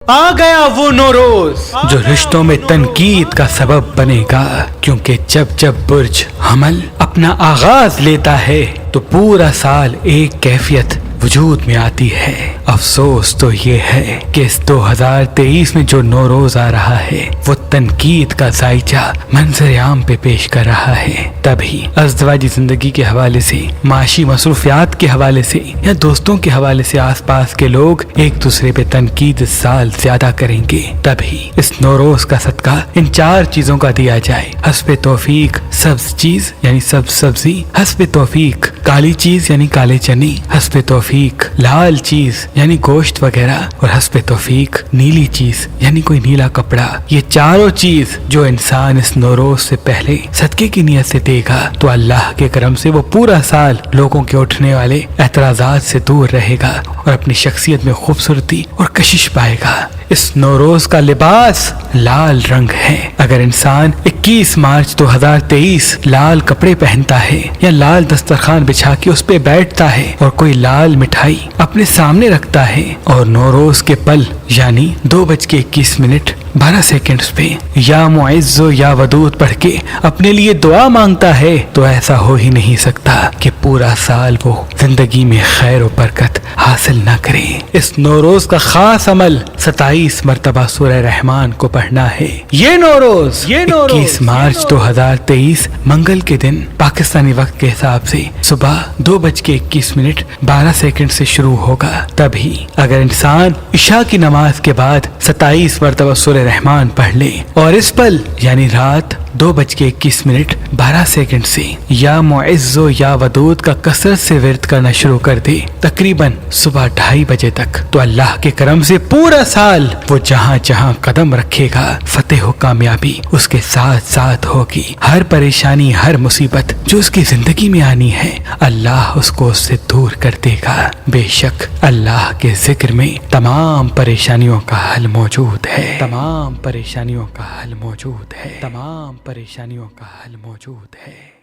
آ گیا وہ نوروز جو رشتوں میں تنقید کا سبب بنے گا، کیونکہ جب جب برج حمل اپنا آغاز لیتا ہے تو پورا سال ایک کیفیت وجود میں آتی ہے۔ افسوس تو یہ ہے کہ اس 2023 میں جو نوروز آ رہا ہے وہ تنقید کا ذائچہ منظر عام پہ پیش کر رہا ہے۔ تبھی ازدواجی زندگی کے حوالے سے، معاشی مصروفیات کے حوالے سے یا دوستوں کے حوالے سے آس پاس کے لوگ ایک دوسرے پہ تنقید اس سال زیادہ کریں گے۔ تبھی اس نوروز کا صدقہ ان 4 چیزوں کا دیا جائے۔ حسب توفیق سبز چیز یعنی سبز سبزی، حسب توفیق کالی چیز یعنی کالے چنے، حسب توفیق لال چیز یعنی گوشت وغیرہ، اور حسب توفیق نیلی چیز یعنی کوئی نیلا کپڑا۔ یہ چاروں چیز جو انسان اس نوروز سے پہلے صدقے کی نیت سے دے گا تو اللہ کے کرم سے وہ پورا سال لوگوں کے اٹھنے والے اعتراضات سے دور رہے گا اور اپنی شخصیت میں خوبصورتی اور کشش پائے گا۔ اس نوروز کا لباس لال رنگ ہے۔ اگر انسان 21 مارچ 2023 لال کپڑے پہنتا ہے یا لال دسترخوان بچھا کے اس پہ بیٹھتا ہے اور کوئی لال مٹھائی اپنے سامنے رکھتا ہے اور نوروز کے پل یعنی 2:21 پہ یا معز و یا ودود پڑھ کے اپنے لیے دعا مانگتا ہے تو ایسا ہو ہی نہیں سکتا کہ پورا سال وہ زندگی میں خیر و برکت حاصل نہ کرے۔ اس نوروز کا خاص عمل 27 مرتبہ سورہ رحمان کو پڑھنا ہے۔ یہ نوروز 21 مارچ 2023 منگل کے دن پاکستانی وقت کے حساب سے صبح 2:21 سے شروع ہوگا۔ تبھی اگر انسان عشاء کی نماز کے بعد 27 مرتبہ سورہ رحمان پڑھ لے اور اس پل یعنی رات 2:21 سے یا معز و یا ودود کا کثرت سے ورد کرنا شروع کر دے تقریباً صبح 2:30 بجے تک، تو اللہ کے کرم سے پورا سال وہ جہاں جہاں قدم رکھے گا فتح و کامیابی اس کے ساتھ ساتھ ہوگی۔ ہر پریشانی، ہر مصیبت جو اس کی زندگی میں آنی ہے اللہ اس کو اس سے دور کر دے گا۔ بے شک اللہ کے ذکر میں تمام پریشانیوں کا حل موجود ہے، تمام پریشانیوں کا حل موجود ہے، تمام پریشانیوں کا حل موجود ہے۔